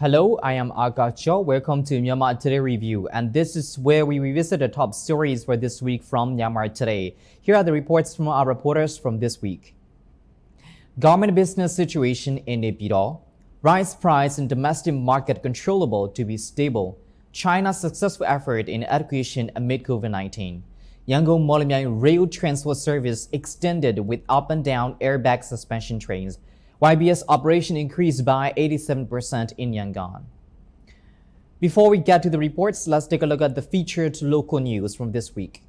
Hello, I am Akacho. Welcome to Myanmar Today Review, and this is where we revisit the top stories for this week from Myanmar Today. Here are the reports from our reporters from this week. Garment business situation in Nay Pyi Taw. Rice price in domestic market controllable to be stable. China's successful effort in education amid COVID-19. Yangon-Mawlamyine rail transport service extended with up and down airbag suspension trains. YBS operation increased by 87% in Yangon. Before we get to the reports, let's take a look at the featured local news from this week.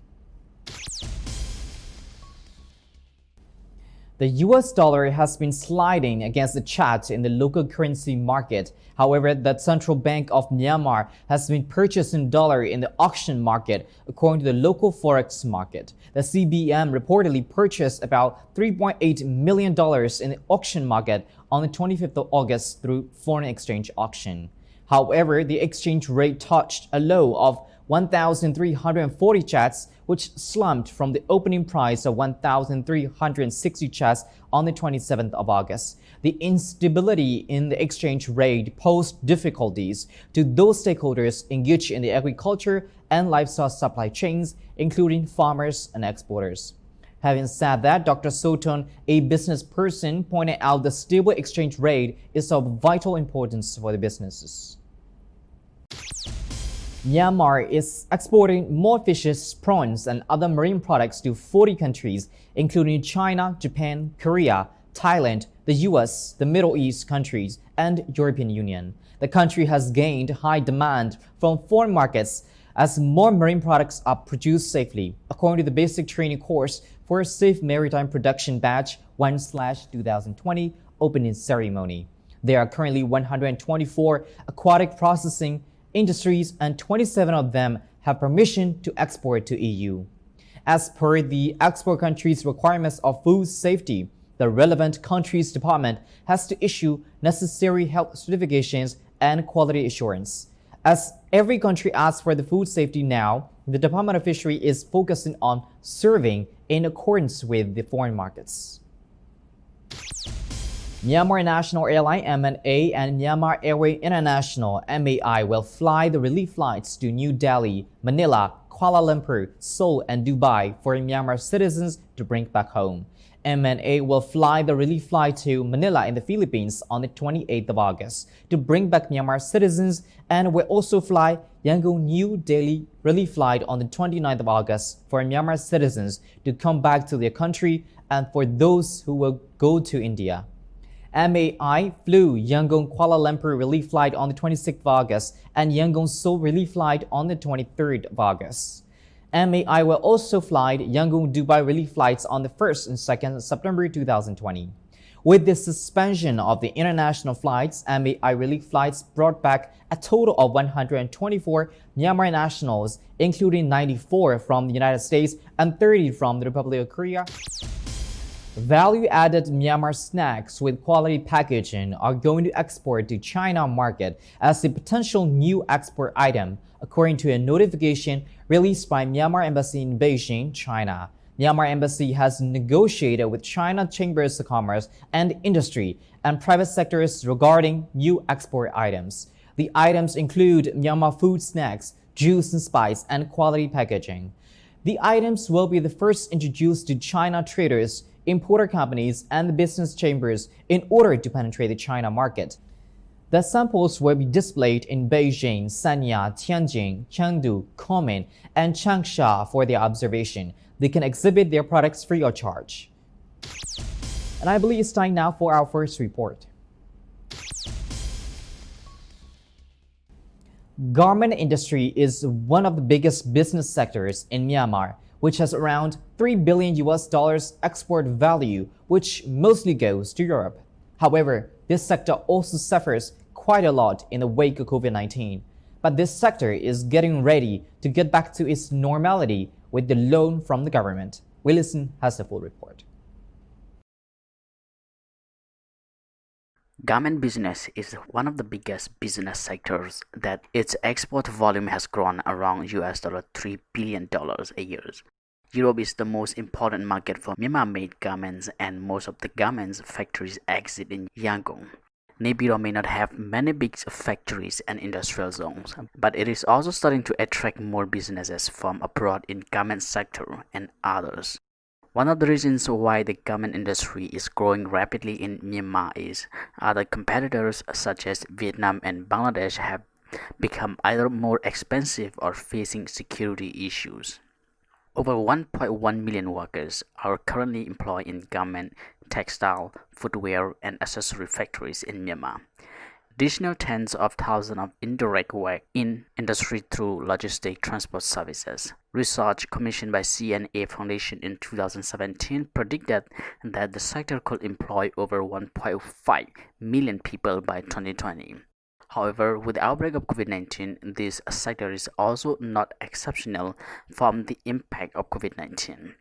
The US dollar has been sliding against the kyat in the local currency market. However, the Central Bank of Myanmar has been purchasing dollar in the auction market, according to the local forex market. The CBM reportedly purchased about $3.8 million in the auction market on the 25th of August through foreign exchange auction. However, the exchange rate touched a low of 1,340 kyats, which slumped from the opening price of 1,360 kyats on the 27th of August. The instability in the exchange rate posed difficulties to those stakeholders engaged in the agriculture and livestock supply chains, including farmers and exporters. Having said that, Dr. Soton, a business person, pointed out the stable exchange rate is of vital importance for the businesses. Myanmar is exporting more fishes, prawns, and other marine products to 40 countries, including China, Japan, Korea, Thailand, the US, the Middle East countries, and European Union. The country has gained high demand from foreign markets as more marine products are produced safely, according to the basic training course for a Safe Maritime Production Batch 1/2020 opening ceremony. There are currently 124 aquatic processing industries, and 27 of them have permission to export to EU. As per the export country's requirements of food safety, the relevant country's department has to issue necessary health certifications and quality assurance. As every country asks for the food safety now, the Department of Fishery is focusing on serving in accordance with the foreign markets. Myanmar National Airline MNA and Myanmar Airway International MAI will fly the relief flights to New Delhi, Manila, Kuala Lumpur, Seoul, and Dubai for Myanmar citizens to bring back home. MNA will fly the relief flight to Manila in the Philippines on the 28th of August to bring back Myanmar citizens, and will also fly Yangon-New Delhi relief flight on the 29th of August for Myanmar citizens to come back to their country and for those who will go to India. MAI flew Yangon-Kuala Lumpur relief flight on the 26th of August and Yangon-Seoul relief flight on the 23rd of August. MAI will also fly Yangon-Dubai relief flights on the 1st and 2nd September 2020. With the suspension of the international flights, MAI relief flights brought back a total of 124 Myanmar nationals, including 94 from the United States and 30 from the Republic of Korea. Value-added Myanmar snacks with quality packaging are going to export to China market as a potential new export item, according to a notification released by Myanmar Embassy in Beijing, China. Myanmar Embassy has negotiated with China Chambers of Commerce and Industry and private sectors regarding new export items. The items include Myanmar food snacks, juice and spice, and quality packaging. The items will be the first introduced to China traders, importer companies, and the business chambers in order to penetrate the China market. The samples will be displayed in Beijing, Sanya, Tianjin, Chengdu, Kunming, and Changsha for their observation. They can exhibit their products free of charge. And I believe it's time now for our first report. Garment industry is one of the biggest business sectors in Myanmar, which has around $3 billion export value, which mostly goes to Europe. However, this sector also suffers quite a lot in the wake of COVID-19. But this sector is getting ready to get back to its normality with the loan from the government. Willison has the full report. Garment business is one of the biggest business sectors that its export volume has grown around $3 billion a year. Europe is the most important market for Myanmar-made garments, and most of the garments factories exist in Yangon. Nay Pyi Taw may not have many big factories and industrial zones, but it is also starting to attract more businesses from abroad in garment sector and others. One of the reasons why the garment industry is growing rapidly in Myanmar is other competitors such as Vietnam and Bangladesh have become either more expensive or facing security issues. Over 1.1 million workers are currently employed in garment, textile, footwear, and accessory factories in Myanmar. Additional tens of thousands of indirect work in industry through logistic transport services. Research commissioned by CNA Foundation in 2017 predicted that the sector could employ over 1.5 million people by 2020. However, with the outbreak of COVID-19, this sector is also not exceptional from the impact of COVID-19.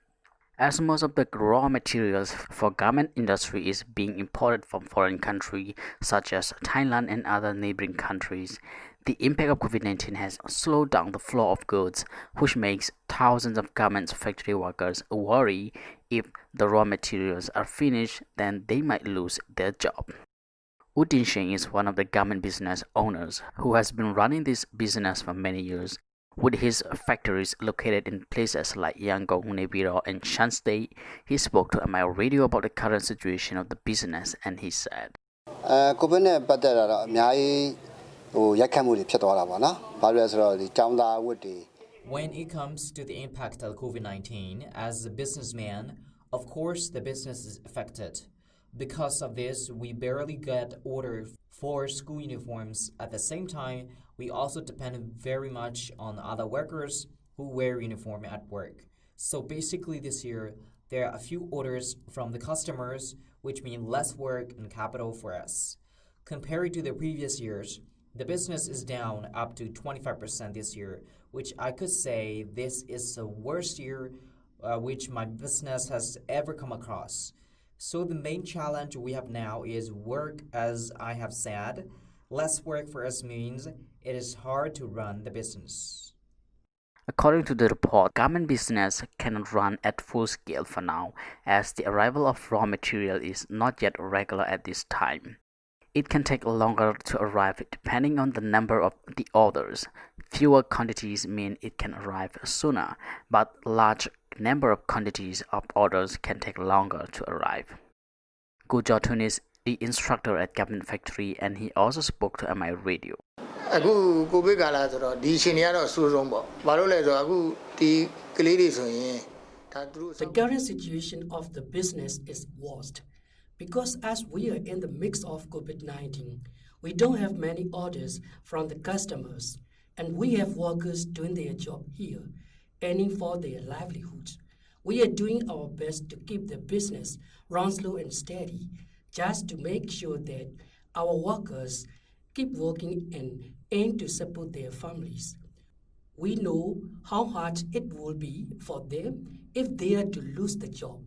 As most of the raw materials for garment industry is being imported from foreign countries such as Thailand and other neighboring countries, the impact of COVID-19 has slowed down the flow of goods, which makes thousands of garment factory workers worry if the raw materials are finished, then they might lose their job. U Tin Shin is one of the garment business owners who has been running this business for many years. With his factories located in places like Yangon, Nay Pyi Taw, and Shan State, he spoke to MI Radio about the current situation of the business, and he said, COVID နဲ့ပတ်သက်တာတော့အများကြီးရိုက်ခတ်မှုတွေဖြစ်သွားတာပေါ့နော်။ဘာလို့လဲဆိုတော့ဒီចောင်းသားဝတ်တွေ When it comes to the impact of COVID-19, as a businessman, of course the business is affected. Because of this, we barely get orders for school uniforms. At the same time, we also depend very much on other workers who wear uniform at work. So basically this year, there are a few orders from the customers, which mean less work and capital for us. Compared to the previous years, the business is down up to 25% this year, which I could say this is the worst year which my business has ever come across. So the main challenge we have now is work, as I have said. Less work for us means it is hard to run the business. According to the report, garment business cannot run at full scale for now, as the arrival of raw material is not yet regular at this time. It can take longer to arrive depending on the number of the orders. Fewer quantities mean it can arrive sooner, but large number of quantities of orders can take longer to arrive. Gu Jotun is the instructor at garment factory, and he also spoke to MI Radio. အခုကိုဗစ်ကာလဆိုတော့ဒီအချိန်တွေကတော့အဆိုးဆုံးပေါ့ဘာလို့လဲဆိုတော့အခုဒီကလေးတွေဆိုရင်ဒါသူတို့ The current situation of the business is worst because as we are in the mix of COVID-19, we don't have many orders from the customers, and we have workers doing their job here, earning for their livelihoods. We are doing our best to keep the business run slow and steady, just to make sure that our workers keep working and aim to support their families. We know how hard it will be for them if they are to lose the job.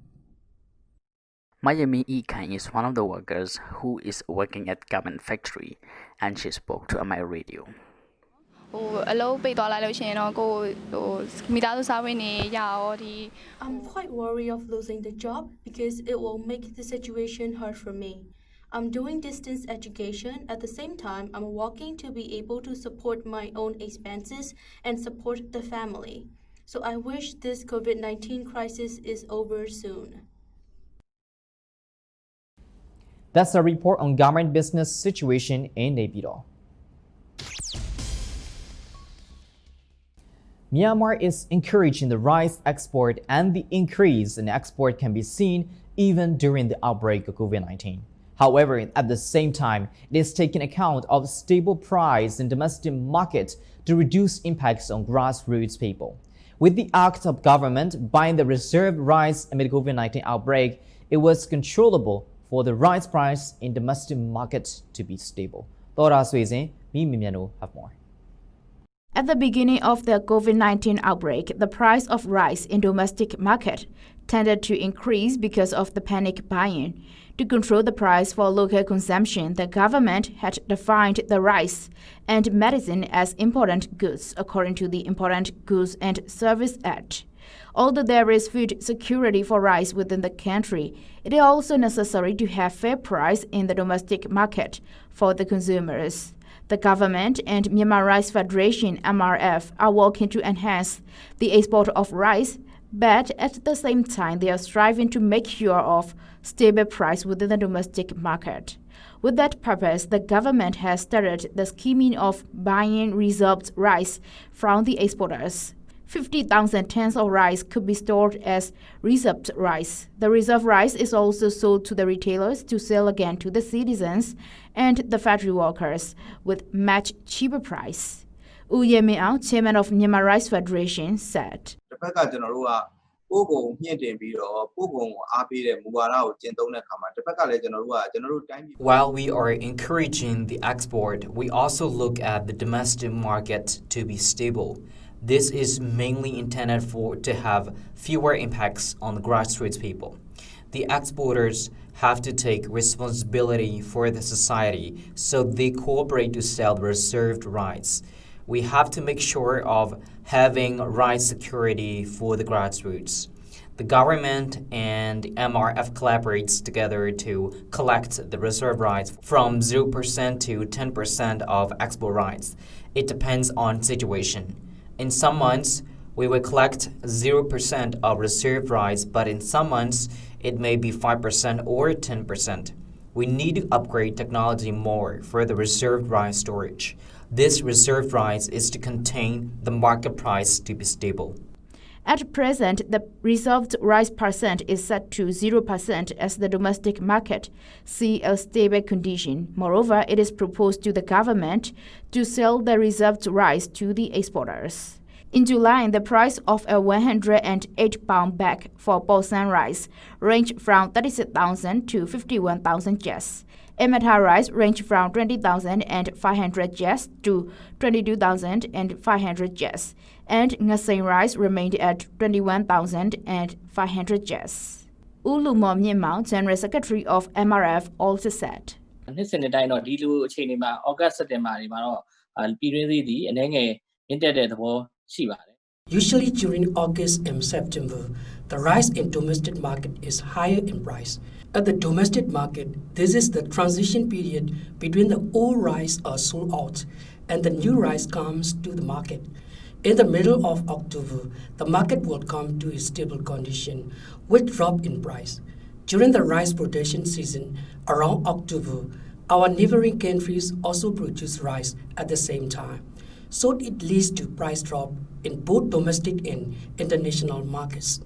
Mayami Ikan is one of the workers who is working at garment factory, and she spoke to MI Radio. အလုပ်ပိတ်သွားလိုက်လို့ရှိရင်တော့ကိုမိသားစုစားဝတ်နေရရောဒီ I'm quite worried of losing the job because it will make the situation hard for me. I'm doing distance education. At the same time, I'm working to be able to support my own expenses and support the family. So I wish this COVID-19 crisis is over soon. That's a report on garment business situation in Nay Pyi Taw. Myanmar is encouraging the rice export, and the increase in export can be seen even during the outbreak of COVID-19. However, at the same time, it is taking account of stable price in domestic market to reduce impacts on grassroots people. With the act of government buying the reserved rice amid COVID-19 outbreak, it was controllable for the rice price in domestic market to be stable. Thora Suizin, Mi Mimiano have more. At the beginning of the COVID-19 outbreak, the price of rice in domestic market tended to increase because of the panic buying. To control the price for local consumption, the government had defined the rice and medicine as important goods according to the Important Goods and Service Act. Although there is food security for rice within the country, it is also necessary to have fair price in the domestic market for the consumers. The government and Myanmar Rice Federation (MRF) are working to enhance the export of rice, but at the same time they are striving to make sure of stable price within the domestic market. With that purpose, the government has started the scheme of buying reserved rice from the exporters. 50,000 tons of rice could be stored as reserved rice. The reserved rice is also sold to the retailers to sell again to the citizens and the factory workers with much cheaper price. U Yeming, chairman of Myanmar Rice Federation, said. While we are encouraging the export, we also look at the domestic market to be stable. This is mainly intended to have fewer impacts on the grassroots people. The exporters have to take responsibility for the society, so they cooperate to sell the reserved rice. We have to make sure of having rice security for the grassroots. The government and MRF collaborates together to collect the reserve rice from 0% to 10% of export rice. It depends on situation. In some months, we will collect 0% of reserve rice, but in some months, it may be 5% or 10%. We need to upgrade technology more for the reserved rice storage. This reserved rice is to contain the market price to be stable. At present, the reserved rice percent is set to 0% as the domestic market see a stable condition. Moreover, it is proposed to the government to sell the reserved rice to the exporters. In July, the price of a 108-pound bag for Bosan rice ranged from 36,000 to 51,000 kyats. Emeta rice ranged from 20,500 kyats to 22,500 kyats, and Ngaseng rice remained at 21,500 kyats. Valueadded General Secretary of MRF also said. Usually during August and September, the rice in domestic market is higher in price. At the domestic market, this is the transition period between the old rice are sold out and the new rice comes to the market. In the middle of October, the market will come to a stable condition with drop in price. During the rice production season around October, our neighboring countries also produce rice at the same time. So it leads to price drop in both domestic and international markets.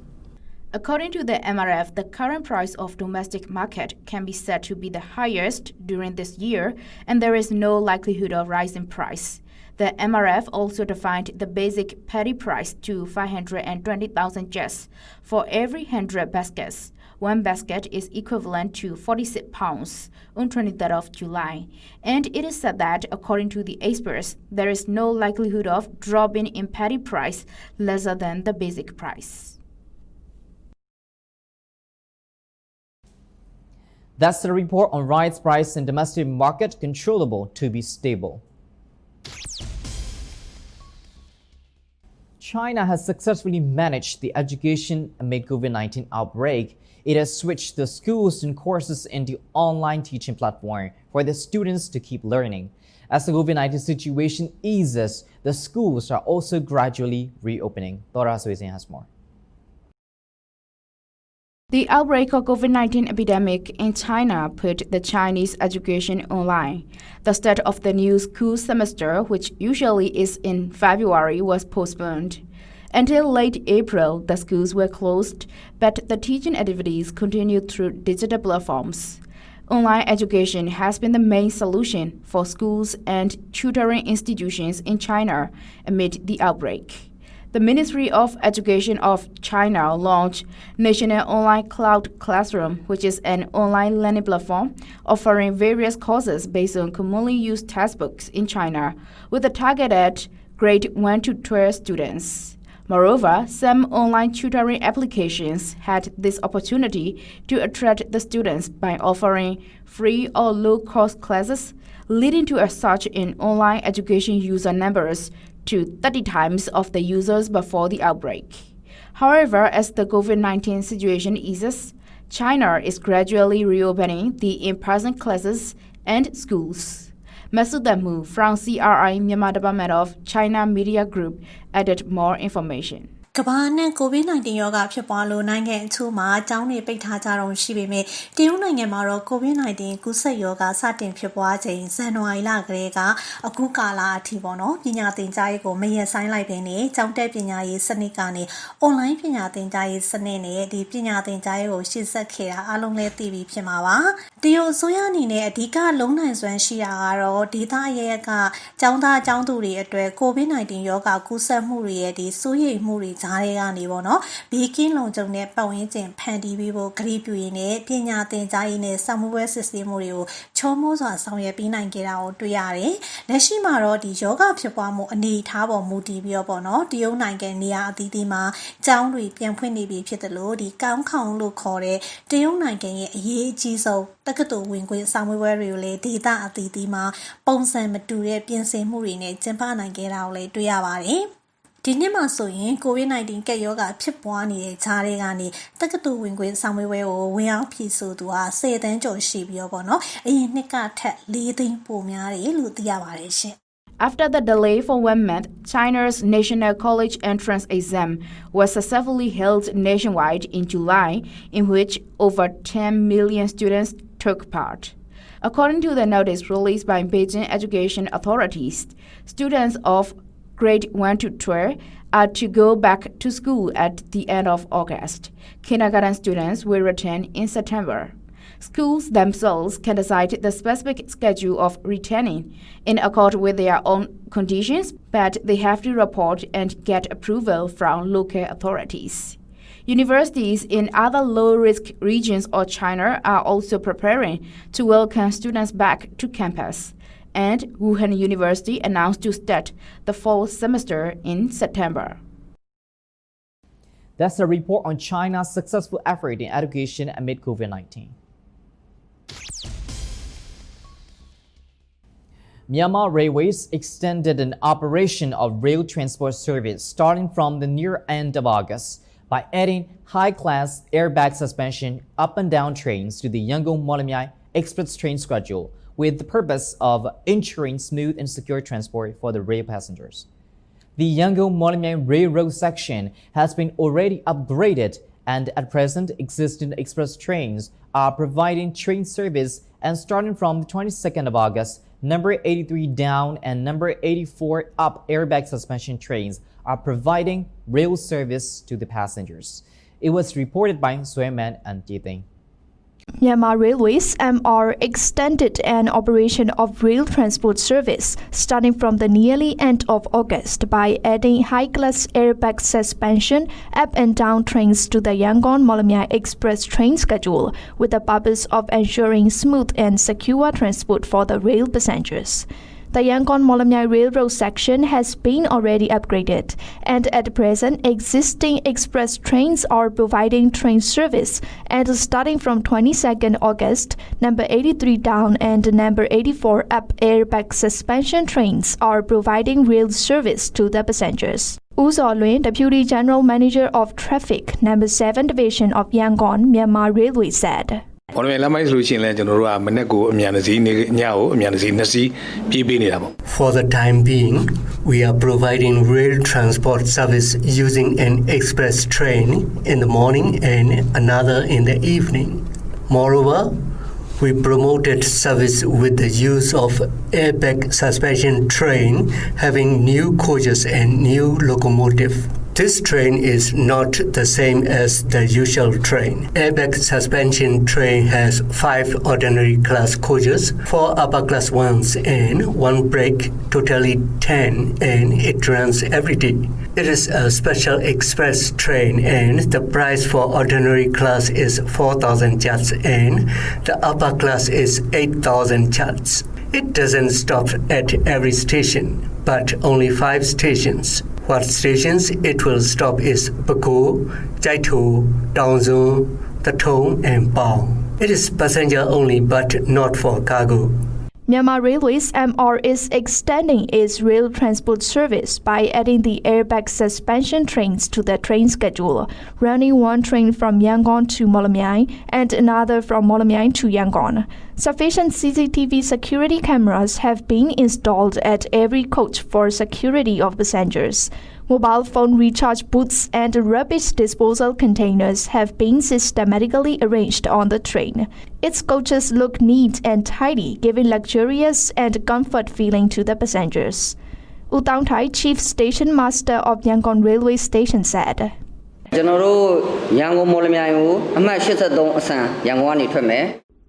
According to the MRF, the current price of domestic market can be said to be the highest during this year, and there is no likelihood of rising price. The MRF also defined the basic paddy price to 520,000 kyats for every 100 baskets. One basket is equivalent to 46 pounds on 23rd of July. And it is said that, according to the experts, there is no likelihood of dropping in paddy price lesser than the basic price. That's the report on rice price in domestic market controllable to be stable. China has successfully managed the education amid COVID-19 outbreak. It has switched the schools and courses into online teaching platform for the students to keep learning. As the COVID-19 situation eases, the schools are also gradually reopening. Tora Suisin has more. The outbreak of COVID-19 epidemic in China put the Chinese education online. The start of the new school semester, which usually is in February, was postponed. Until late April, the schools were closed, but the teaching activities continued through digital platforms. Online education has been the main solution for schools and tutoring institutions in China amid the outbreak. The Ministry of Education of China launched National Online Cloud Classroom, which is an online learning platform offering various courses based on commonly used textbooks in China, with a target at grade 1 to 12 students. Moreover, some online tutoring applications had this opportunity to attract the students by offering free or low-cost classes, leading to a surge in online education user numbers to 30 times of the users before the outbreak. However, as the COVID-19 situation eases, China is gradually reopening the in-person classes and schools. Masood Damu from CRI Myanmar Department of China Media Group added more information. ကမ္ဘာနဲ့ COVID-19 ရောဂါဖြစ်ပွားလို့နိုင်ငံအချို့မှာအကြောင်းတွေပိတ်ထားကြတော့ရှိပေမဲ့တရုတ်နိုင်ငံမှာတော့ COVID-19 ကူးစက်ရောဂါစတင်ဖြစ်ပွားချိန်ဇန်နဝါရီလကလေးကအခုကာလအထိပေါ့နော်ပညာသင်ကြားရေးကိုမရက်ဆိုင်လိုက်ပင်နဲ့ကျောင်းတက်ပညာရေးစနစ်ကနေ online ပညာသင်ကြားရေးစနစ်နဲ့ဒီပညာသင်ကြားရေးကိုရှေ့ဆက်ခဲ့တာအားလုံးလည်းသိပြီးဖြစ်မှာပါတရုတ်အစိုးရအနေနဲ့အဓိကလုံးနိုင်စွမ်းရှိတာကတော့ဒေသရဲကကျောင်းသားကျောင်းသူတွေအတွက် COVID-19 ရောဂါကူးစက်မှုတွေရဲ့ဒီစိုးရိမ်မှုတွေဂျားတွေကနေပေါ့နော်ဘေးကင်းလုံခြုံတဲ့ပတ်ဝန်းကျင်ဖန်တီးပေးဖို့ကတိပြုရင်းနဲ့ပညာသင်ကြားရေးနဲ့စာမှုပွဲစစ်ဆေးမှုတွေကိုချောမိုးစွာဆောင်ရွက်ပေးနိုင်ခဲ့တာကိုတွေ့ရတယ်။လက်ရှိမှာတော့ဒီယောဂဖြစ်ပွားမှုအနေအထားပေါ်မူတည်ပြီးတော့ပေါ့နော်တရုတ်နိုင်ငံနေရာအသီးသီးမှာကျောင်းတွေပြန်ဖွင့်နေပြီဖြစ်တယ်လို့ဒီကောင်းခေါင်လို့ခေါ်တဲ့တရုတ်နိုင်ငံရဲ့အရေးအကြီးဆုံးတက္ကသိုလ်ဝင်ခွင့်စာမှုပွဲတွေကိုလည်းဒေသအသီးသီးမှာပုံစံမတူတဲ့ပြင်ဆင်မှုတွေနဲ့ကျင်းပနိုင်ခဲ့တာကိုလည်းတွေ့ရပါတယ်။ဒီနှစ်မှာဆိုရင် COVID-19 ကပ်ရောဂါဖြစ်ပွားနေတဲ့ဂျားတွေကနေတက္ကသိုလ်ဝင်ခွင့်ဆောင်ပွဲကိုဝင်ရောက်ဖြည့်ဆို့သူဟာ10 တန်းကျော်ရှိပြီးတော့ပေါ့နော်အရင်နှစ်ကထက်4 သိန်းပိုများတယ်လို့သိရပါတယ်ရှင် After the delay for 1 month, China's National College Entrance Exam was successfully held nationwide in July, in which over 10 million students took part. According to the notice released by Beijing education authorities, students of grade 1 to 12 are to go back to school at the end of August. Kindergarten students will return in September. Schools themselves can decide the specific schedule of returning in accord with their own conditions, but they have to report and get approval from local authorities. Universities in other low-risk regions of China are also preparing to welcome students back to campus. And Wuhan University announced to start the fall semester in September. That's a report on China's successful effort in education amid COVID-19. Myanmar Railways extended an operation of rail transport service starting from the near end of August by adding high-class airbag suspension up and down trains to the Yangon-Mawlamyine express train schedule, with the purpose of ensuring smooth and secure transport for the rail passengers. The Yangon-Mawlamyine railroad section has been already upgraded, and at present existing express trains are providing train service, and starting from the 22nd of August, number 83 down and number 84 up airbag suspension trains are providing rail service to the passengers. It was reported by Sueman and Jithing. Myanmar Railways MR extended an operation of rail transport service starting from the nearly end of August by adding high-class airbag suspension up and down trains to the Yangon-Mawlamyine express train schedule with the purpose of ensuring smooth and secure transport for the rail passengers. The Yangon-Mawlamyine railroad section has been already upgraded, and at present existing express trains are providing train service, and starting from 22nd August, number 83 down and number 84 up airbag suspension trains are providing rail service to the passengers. Uzo Luen, Deputy General Manager of Traffic, number 7 Division of Yangon, Myanmar Railway said. For the time being, we are providing rail transport service using an express train in the morning and another in the evening. Moreover, we promoted service with the use of airbag suspension train having new coaches and new locomotive. This train is not the same as the usual train. Airbag suspension train has 5 ordinary class coaches, 4 upper class ones and 1 brake, totally 10, and it runs every day. It is a special express train and the price for ordinary class is 4,000 kyats and the upper class is 8,000 kyats. It doesn't stop at every station, but only 5 stations. What stations it will stop is Bako, Jaito, Taungzung, Tatong, and Pao. It is passenger only but not for cargo. Myanmar Railways MR is extending its rail transport service by adding the airbag suspension trains to the train schedule, running one train from Yangon to Mawlamyine and another from Mawlamyine to Yangon. Sufficient CCTV security cameras have been installed at every coach for security of passengers. Mobile phone recharge booths and rubbish disposal containers have been systematically arranged on the train. Its coaches look neat and tidy, giving luxurious and comfort feeling to the passengers. U Taung Thai, Chief Station Master of Yangon Railway Station, said.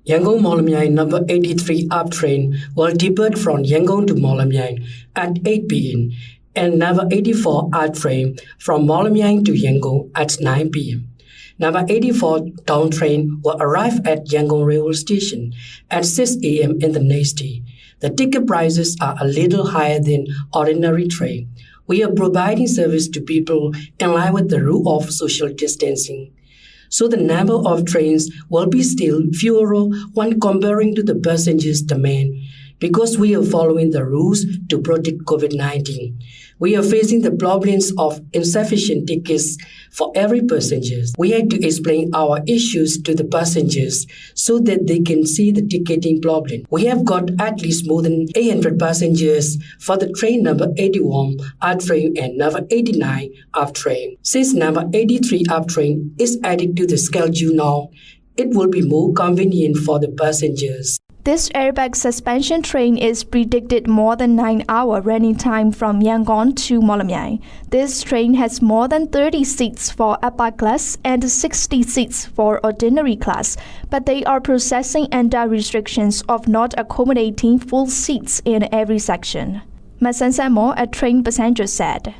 Yangon-Mawlamyine number 83 up train will depart from Yangon to Mawlamyine at 8 p.m. and number 84 up train from Mawlamyine to Yangon at 9 p.m. Number 84 down train will arrive at Yangon railway station at 6 a.m. in the next day. The ticket prices are a little higher than ordinary train. We are providing service to people in line with the rule of social distancing. So the number of trains will be still fewer when comparing to the passengers' demand, because we are following the rules to protect COVID-19. We are facing the problems of insufficient tickets for every passenger. We had to explain our issues to the passengers so that they can see the ticketing problem. We have got at least more than 800 passengers for the train number 81 up train and number 89 up train. Since number 83 up train is added to the schedule now, it will be more convenient for the passengers. This airbag suspension train is predicted more than 9-hour running time from Yangon to Mawlamyine. This train has more than 30 seats for upper class and 60 seats for ordinary class, but they are processing under restrictions of not accommodating full seats in every section. Masan Samo, a train passenger, said.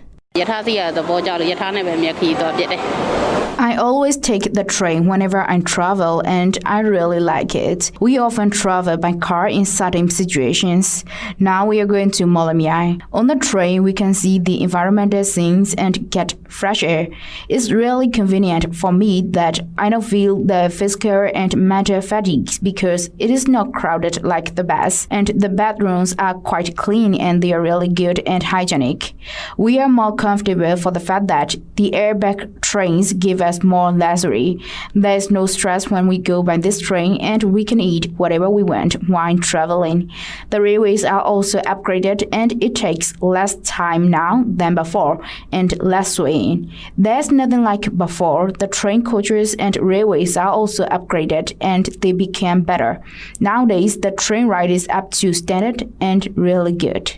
I always take the train whenever I travel and I really like it. We often travel by car in certain situations. Now we are going to Mawlamyine. On the train, we can see the environmental scenes and get fresh air. It's really convenient for me that I don't feel the physical and mental fatigue because it is not crowded like the bus, and the bathrooms are quite clean and they are really good and hygienic. We are more comfortable for the fact that the airbag trains give us more luxury. There is no stress when we go by this train and we can eat whatever we want while traveling. The railways are also upgraded and it takes less time now than before and less swaying. There's nothing like before. The train coaches and railways are also upgraded and they became better. Nowadays, the train ride is up to standard and really good.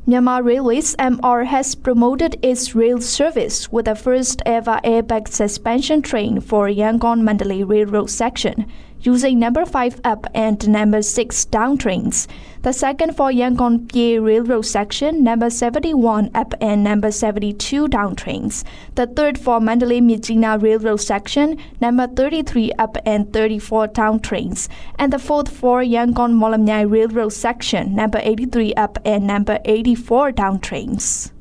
Myanmar Railways MR has promoted its rail service with the first ever airbag suspension train for Yangon-Mandalay Railroad section, using number 5 up and number 6 down trains. The second for Yangon-Pyi Railroad section, number 71 up and number 72 down trains. The third for Mandalay-Myitkyina Railroad section, number 33 up and 34 down trains. And the fourth for Yangon-Mawlamyine Railroad section, number 83 up and number 84 down trains.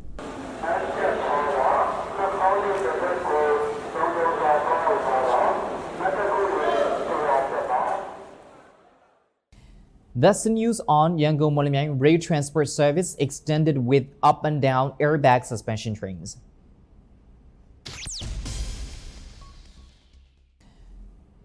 That's the news on Yangon-Mawlamyine rail transport service extended with up and down airbag suspension trains.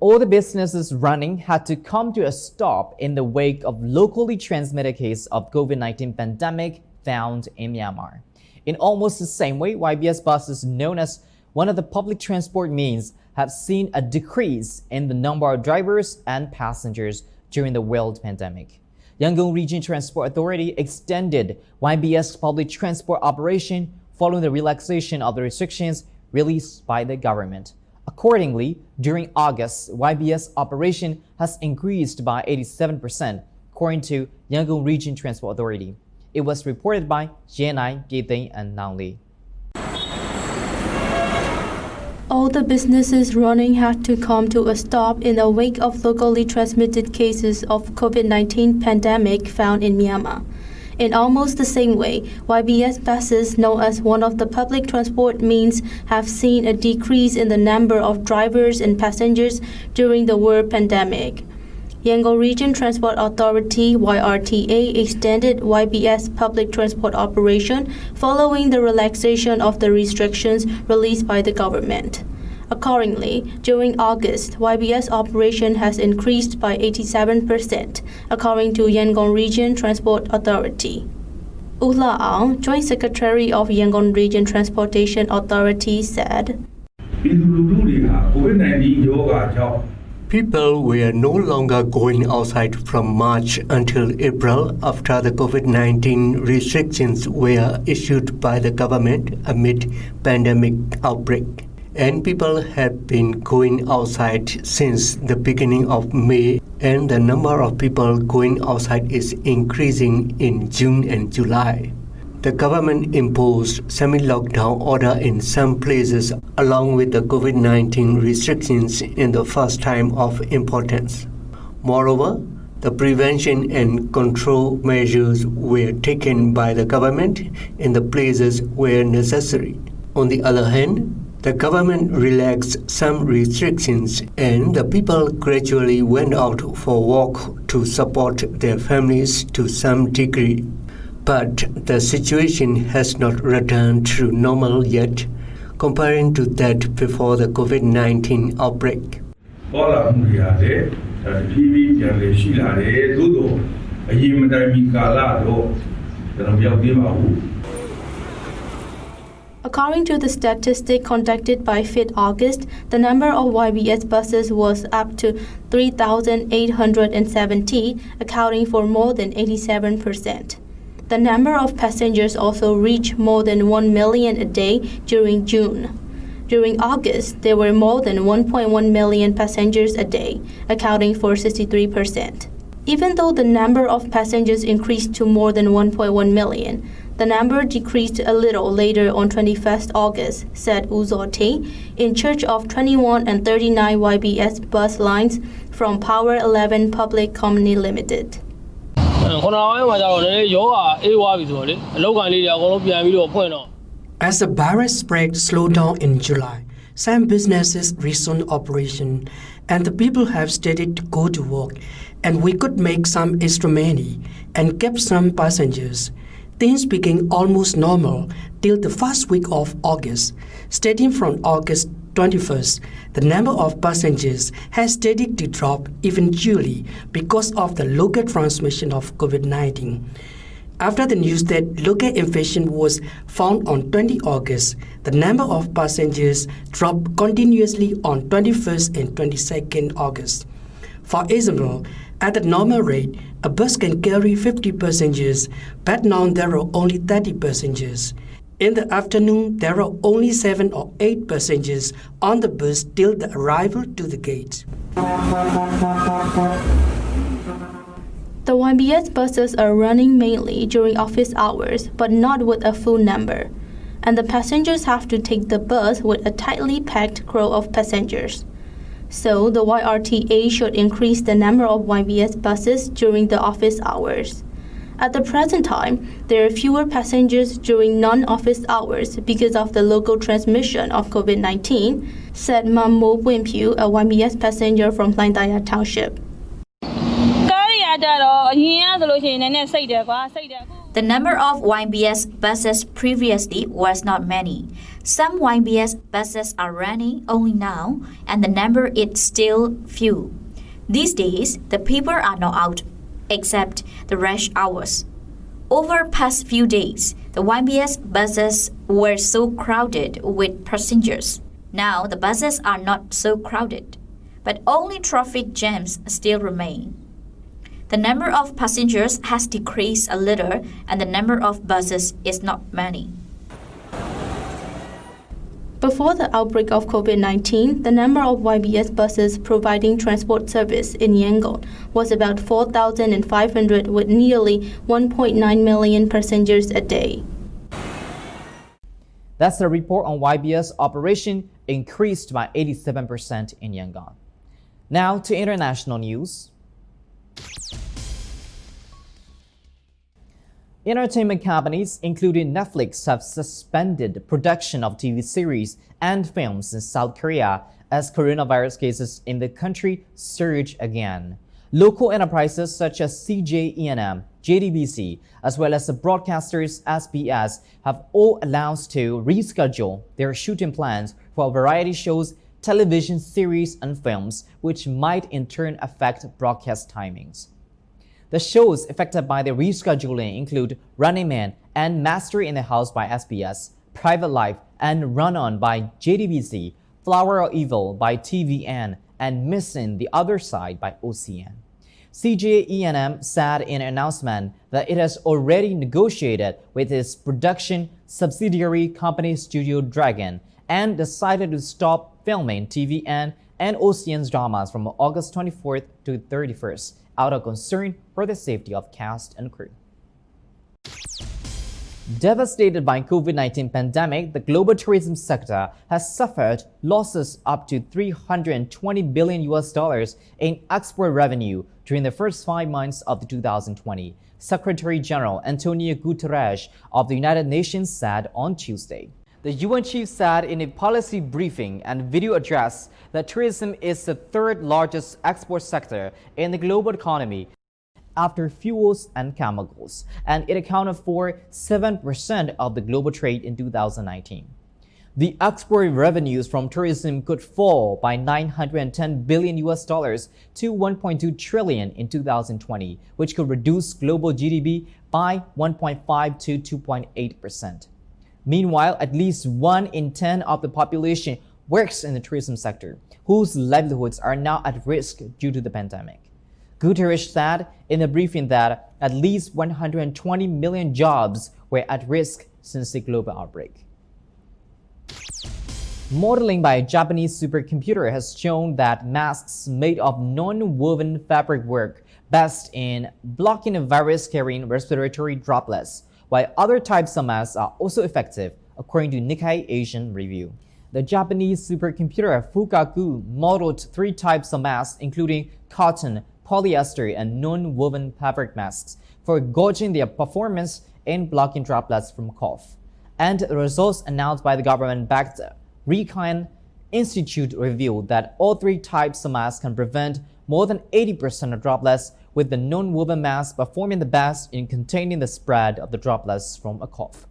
All the businesses running had to come to a stop in the wake of locally transmitted case of COVID-19 pandemic found in Myanmar. In almost the same way, YBS buses, known as one of the public transport means, have seen a decrease in the number of drivers and passengers during the world pandemic. Yangon Region Transport Authority extended YBS public transport operation following the relaxation of the restrictions released by the government. Accordingly, during August, YBS operation has increased by 87%, according to Yangon Region Transport Authority. It was reported by Nay Pyi Taw and Nay. All the businesses running had to come to a stop in the wake of locally transmitted cases of COVID-19 pandemic found in Myanmar. In almost the same way, YBS buses, known as one of the public transport means, have seen a decrease in the number of drivers and passengers during the world pandemic. Yangon Region Transport Authority (YRTA) extended YBS public transport operation following the relaxation of the restrictions released by the government. Accordingly, during August, YBS operation has increased by 87%, according to Yangon Region Transport Authority. Ula Aung, Joint Secretary of Yangon Region Transportation Authority, said, People were no longer going outside from March until April after the COVID-19 restrictions were issued by the government amid pandemic outbreak. And people have been going outside since the beginning of May, and the number of people going outside is increasing in June and July. The government imposed semi-lockdown order in some places along with the COVID-19 restrictions in the first time of importance. Moreover, the prevention and control measures were taken by the government in the places where necessary. On the other hand, the government relaxed some restrictions and the people gradually went out for a walk to support their families to some degree. But the situation has not returned to normal yet, comparing to that before the COVID-19 outbreak. According to the statistic conducted by 5th August, the number of YBS buses was up to 3,870, accounting for more than 87%. The number of passengers also reached more than 1 million a day during June. During August, there were more than 1.1 million passengers a day, accounting for 63%. Even though the number of passengers increased to more than 1.1 million, the number decreased a little later on 21st August, said Uzote, in charge of 21 and 39 YBS bus lines from Power 11 Public Company Limited. As the virus spread slowed down in July, some businesses resumed operation and the people have started to go to work, and we could make some extra money and kept some passengers. Things became almost normal till the first week of August. Starting from August 21st, the number of passengers has started to drop eventually because of the local transmission of COVID-19. After the news that local infection was found on 20 August, the number of passengers dropped continuously on 21st and 22nd August. For example, at the normal rate, a bus can carry 50 passengers, but now there are only 30 passengers. In the afternoon, there are only 7 or 8 passengers on the bus till the arrival to the gate. The YBS buses are running mainly during office hours, but not with a full number, and the passengers have to take the bus with a tightly packed crew of passengers. So the YRTA should increase the number of YBS buses during the office hours. At the present time, there are fewer passengers during non-office hours because of the local transmission of COVID-19, said Mo Winpyu, a YBS passenger from Laindaya Township. The number of YBS buses previously was not many. Some YBS buses are running only now, and the number is still few. These days, the people are not out, except the rush hours. Over past few days, the YBS buses were so crowded with passengers. Now the buses are not so crowded, but only traffic jams still remain. The number of passengers has decreased a little, and the number of buses is not many. Before the outbreak of COVID-19, the number of YBS buses providing transport service in Yangon was about 4,500 with nearly 1.9 million passengers a day. That's the report on YBS operation increased by 87% in Yangon. Now to international news. Entertainment companies, including Netflix, have suspended production of TV series and films in South Korea as coronavirus cases in the country surge again. Local enterprises such as CJ JDBC, as well as the broadcasters SBS, have all announced to reschedule their shooting plans for variety shows, television series, and films, which might in turn affect broadcast timings. The shows affected by the rescheduling include Running Man and Master in the House by SBS, Private Life and Run On by JDBC, Flower of Evil by TVN, and Missing the Other Side by OCN. CJ said in an announcement that it has already negotiated with its production subsidiary company Studio Dragon and decided to stop filming TVN and OCN's dramas from August 24th to 31st out of concern for the safety of cast and crew. Devastated by COVID-19 pandemic, the global tourism sector has suffered losses up to $320 billion in export revenue during the first 5 months of 2020, Secretary General Antonio Guterres of the United Nations said on Tuesday. The UN chief said in a policy briefing and video address that tourism is the third largest export sector in the global economy after fuels and chemicals, and it accounted for 7% of the global trade in 2019. The export revenues from tourism could fall by $910 billion to $1.2 trillion in 2020, which could reduce global GDP by 1.5 to 2.8%. Meanwhile, at least 1 in 10 of the population works in the tourism sector, whose livelihoods are now at risk due to the pandemic. Guterres said in a briefing that at least 120 million jobs were at risk since the global outbreak. Modeling by a Japanese supercomputer has shown that masks made of non-woven fabric work best in blocking a virus-carrying respiratory droplets, while other types of masks are also effective, according to Nikkei Asian Review. The Japanese supercomputer Fukaku modeled 3 types of masks, including cotton, polyester, and non-woven fabric masks, for gauging their performance in blocking droplets from cough. And the results announced by the government-backed Riken Institute revealed that all 3 types of masks can prevent more than 80% of droplets, with the non-woven mask performing the best in containing the spread of the droplets from a cough.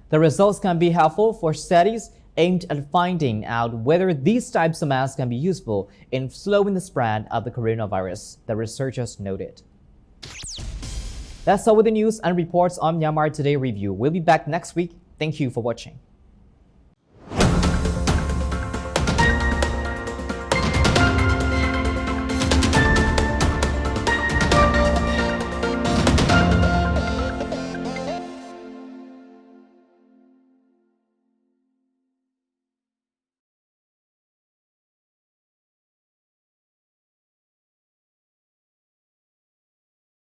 The results can be helpful for studies aimed at finding out whether these types of masks can be useful in slowing the spread of the coronavirus, the researchers noted. That's all with the news and reports on Myanmar Today Review. We'll be back next week. Thank you for watching.